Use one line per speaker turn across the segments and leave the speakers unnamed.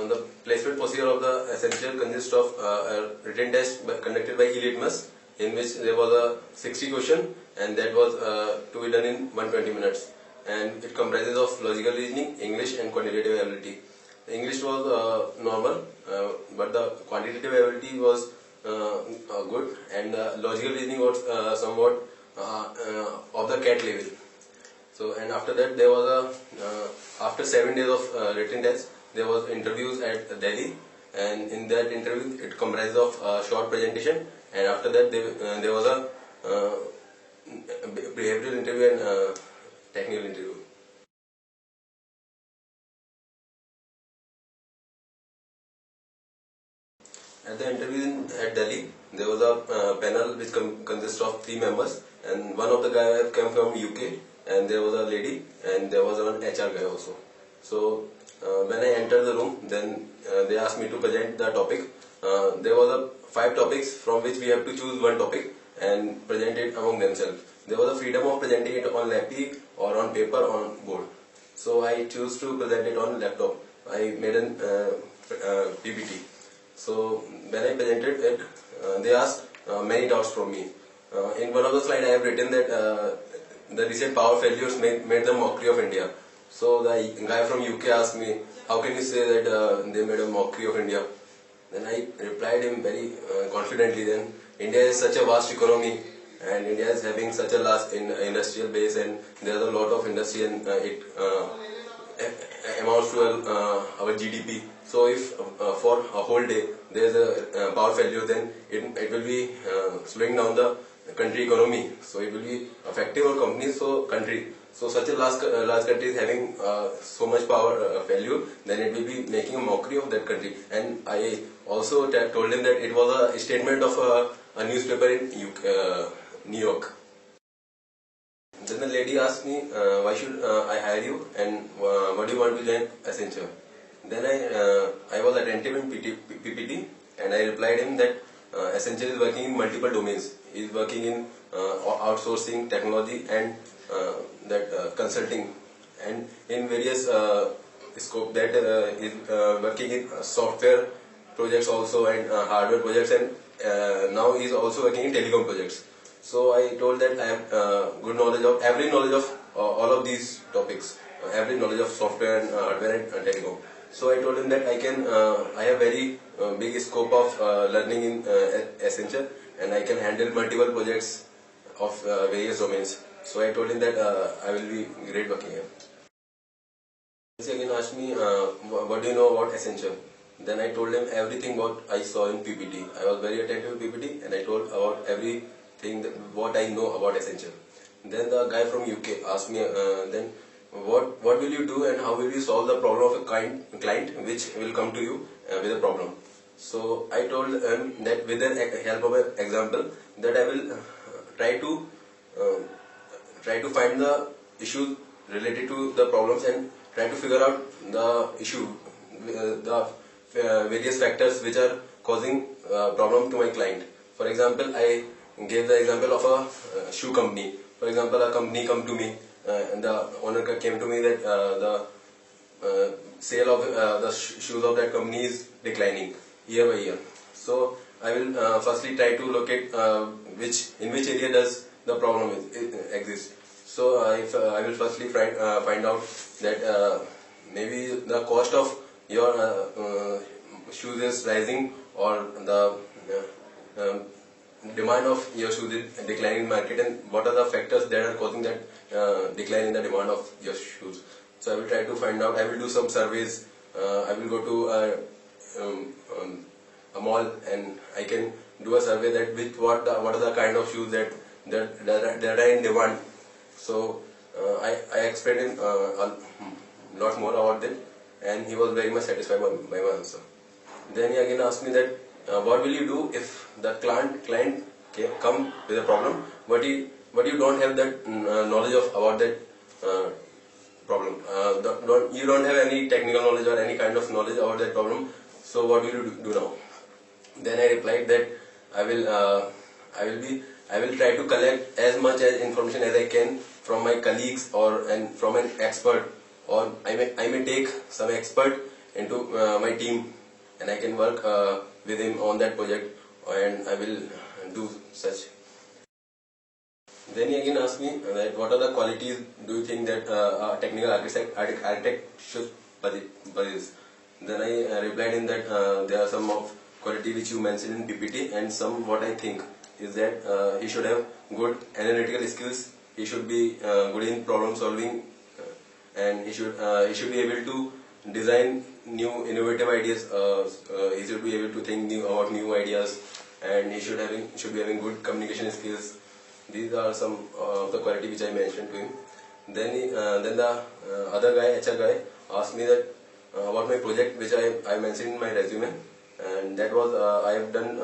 The placement procedure of the Accenture consists of a written test conducted by e-litmus, in which there was a 60 question, and that was to be done in 120 minutes. And it comprises of logical reasoning, English, and quantitative ability. The English was normal, but the quantitative ability was good, and the logical reasoning was somewhat of the cat level. So, and after that there was a after 7 days of written test, there was interviews at Delhi, and in that interview it comprised of short presentation, and after that there was a behavioral interview and technical interview. At the interview at Delhi, there was a panel which consists of 3 members, and one of the guys came from UK, and there was a lady, and there was an HR guy also. So when I entered the room, then they asked me to present the topic. There was 5 topics from which we have to choose one topic and present it among themselves. There was a freedom of presenting it on laptop or on paper or on board. So I chose to present it on laptop. I made an PPT. So when I presented it, they asked many doubts from me. In one of the slides I have written that the recent power failures made the mockery of India. So the guy from UK asked me, how can you say that they made a mockery of India? Then I replied him very confidently, then India is such a vast economy, and India is having such a large industrial base, and there is a lot of industry, and it amounts to our GDP. So if for a whole day there is a power failure, then it will be slowing down the country economy. So it will be affecting our companies, so country. So such a large country is having so much power failure, then it will be making a mockery of that country. And I also told him that it was a statement of a newspaper in New York. Then the lady asked me, why should I hire you, and what do you want to join Accenture? Then I was attentive in PPT, and I replied him that Accenture is working in multiple domains. He is working in outsourcing, technology, and consulting, and in various scope that is working in software projects also, and hardware projects, and now he is also working in telecom projects. So I told that I have good knowledge of all of these topics, every knowledge of software and hardware and telecom. So I told him that I have very big scope of learning in Accenture, and I can handle multiple projects of various domains. So I told him that I will be great working here. He again asked me, what do you know about Accenture? Then I told him everything what I saw in PPT. I was very attentive to PPT, and I told about everything what I know about Accenture. Then the guy from UK asked me, then what will you do, and how will you solve the problem of a client which will come to you with a problem? So I told him that with the help of an example, that I will try to find the issues related to the problems, and try to figure out the issue, the various factors which are causing problem to my client. For example, I gave the example of a shoe company. For example, a company come to me, and the owner came to me that the sale of the shoes of that company is declining year by year. So I will firstly try to locate in which area does the problem exist. So I will firstly find out that maybe the cost of your shoes is rising, or the demand of your shoes is declining in market, and what are the factors that are causing that decline in the demand of your shoes. So I will try to find out. I will do some surveys. I will go to a mall, and I can do a survey that what are the kind of shoes that are in demand. So I explained him a lot more about that, and he was very much satisfied by my answer. Then he again asked me that what will you do if the client come with a problem, but you don't have that knowledge about that problem. You don't have any technical knowledge or any kind of knowledge about that problem. So what will you do now? Then I replied that I will try to collect as much information as I can from my colleagues and from an expert, or I may take some expert into my team, and I can work with him on that project, and I will do such. Then he again asked me that what are the qualities do you think that a technical architect should possess. Then I replied in that there are some of quality which you mentioned in PPT, and some what I think is that he should have good analytical skills, he should be good in problem solving, and he should be able to design new innovative ideas. He should be able to think about new ideas, and he should be having good communication skills. These are some of the quality which I mentioned to him. Then the other guy, HR guy, asked me that about my project which I mentioned in my resume, and that was I have done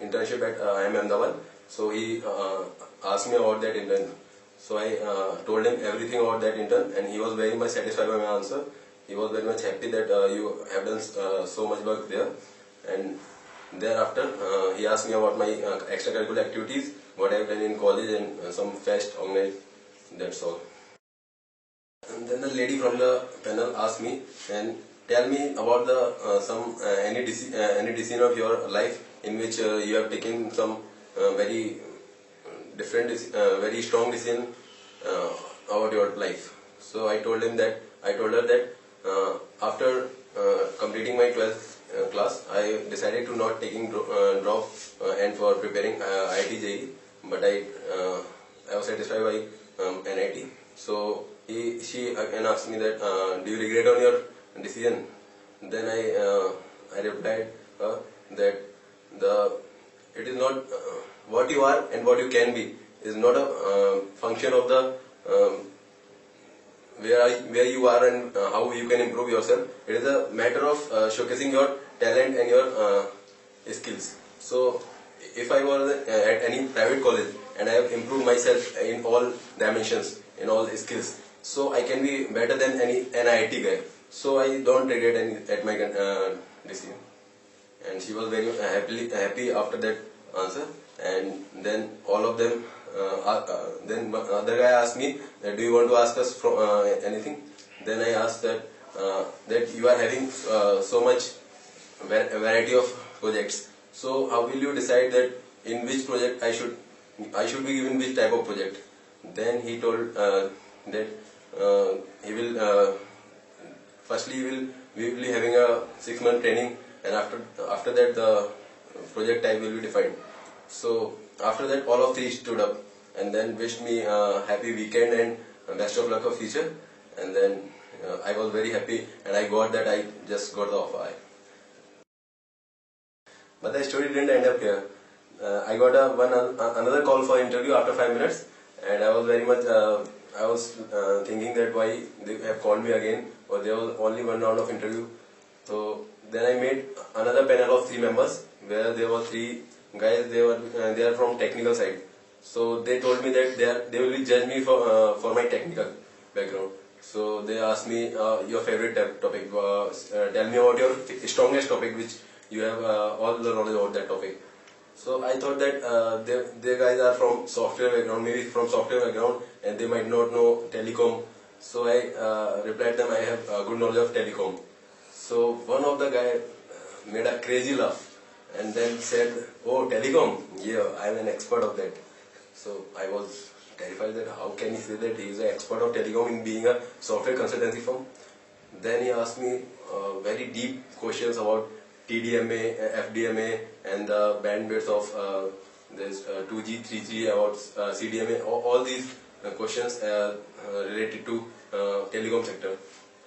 internship at IIM Ahmedabad. So he asked me about that intern. So I told him everything about that intern, and he was very much satisfied by my answer. He was very much happy that you have done so much work there. And thereafter, he asked me about my extracurricular activities, what I have done in college, and some fest organized. That's all. And then the lady from the panel asked me, and tell me about the any decision of your life in which you have taken some very different, very strong decision about your life. So I told her that after completing my 12th class, I decided to not taking drop and for preparing IIT JEE, but I was satisfied by NIT. So she again asked me that do you regret on your decision? Then I replied that it is not what you are and what you can be is not a function of the where you are and how you can improve yourself. It is a matter of showcasing your talent and your skills. So if I was at any private college and I have improved myself in all dimensions, in all skills, so I can be better than any NIT guy. So I don't regret at my decision. And she was very happy after that answer. And then all of them, then other guy asked me, do you want to ask us from anything? Then I asked that you are having so much variety of projects. So how will you decide that in which project I should be given which type of project? Then he told that he will firstly we will be having a 6-month training, and after that the project type will be defined. So after that all of three stood up and then wished me a happy weekend and best of luck for future. And then I was very happy, and I just got the offer. But the story didn't end up here. I got another call for interview after 5 minutes, and I was very much thinking that why they have called me again, or there was only one round of interview. So then I made another panel of 3 members, where there were 3 guys. They are from technical side. So they told me that they will judge me for my technical background. So they asked me your favorite topic. Tell me about your strongest topic, which you have all the knowledge about that topic. So I thought that they guys are from software background, maybe from software background, and they might not know telecom. So I replied them I have good knowledge of telecom. So one of the guy made a crazy laugh and then said, "Oh, telecom? Yeah, I am an expert of that." So I was terrified that how can he say that he is an expert of telecom in being a software consultancy firm. Then he asked me very deep questions about TDMA, FDMA, and the bandwidth of this 2G, 3G, about CDMA. All these questions related to telecom sector.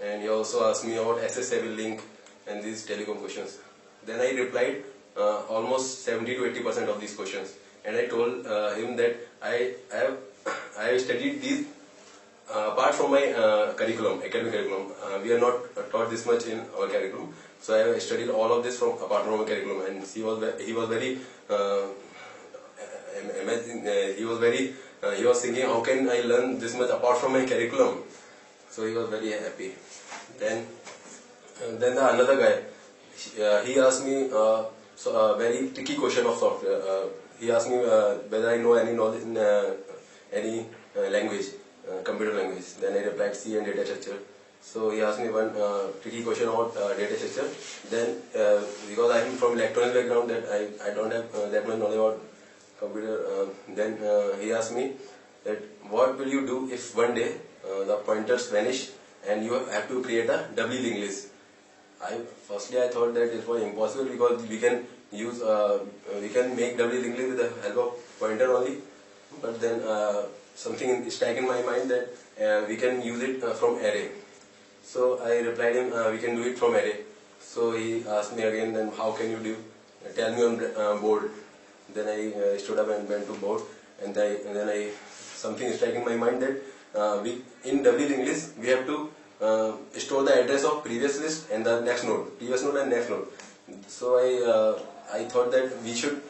And he also asked me about SSL link and these telecom questions. Then I replied almost 70 to 80% of these questions. And I told him that I have studied these apart from my academic curriculum. We are not taught this much in our curriculum. So I have studied all of this apart from my curriculum. And he was very amazing. He was thinking, how can I learn this much apart from my curriculum? So he was very happy. Then another guy, he asked me a very tricky question of software. He asked me whether I know any knowledge in any language, computer language. Then I replied C and data structure. So he asked me one tricky question about data structure. Then because I am from electronics background, that I don't have that much knowledge about computer. Then he asked me that what will you do if one day the pointers vanish and you have to create a doubly linked list. Firstly I thought that it was impossible because we can use we can make doubly linked list with the help of pointer only. But then something struck in my mind that we can use it from array. So I replied him, we can do it from array. So he asked me again, then how can you do? Tell me on board. Then I stood up and went to board, and then something struck in my mind that in doubly linked list we have to store the address of previous list and the next node, previous node and next node. So I thought that we should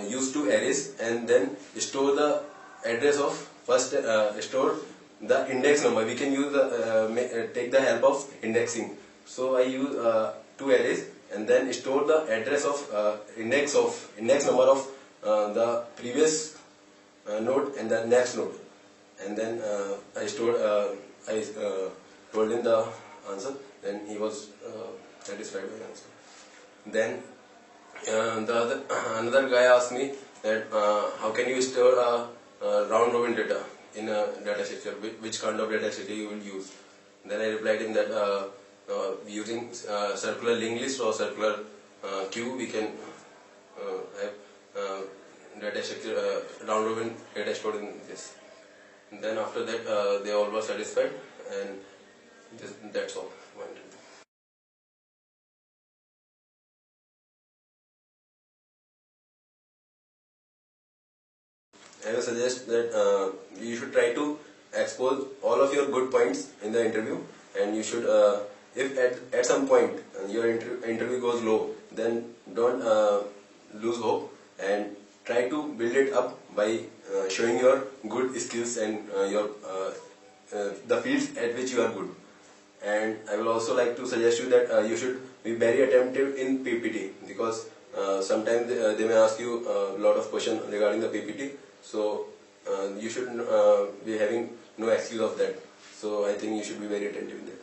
use two arrays and then store the address of first store the index number. We can use take the help of indexing. So I use two arrays and then store the address of index number of the previous node and the next node. And then I told him the answer. Then he was satisfied with the answer. Then another guy asked me that how can you store round robin data in a data structure, which kind of data structure you will use. Then I replied him that using circular linked list or circular queue we can have data structure round robin data stored in this. And then after that they all were satisfied, and that's all. I will suggest that you should try to expose all of your good points in the interview, and you should, if at some point your interview goes low, then don't lose hope and try to build it up by showing your good skills and your the fields at which you are good. And I will also like to suggest you that you should be very attentive in PPT, because sometimes they may ask you a lot of questions regarding the PPT. So you should be having no excuse of that. So I think you should be very attentive in that.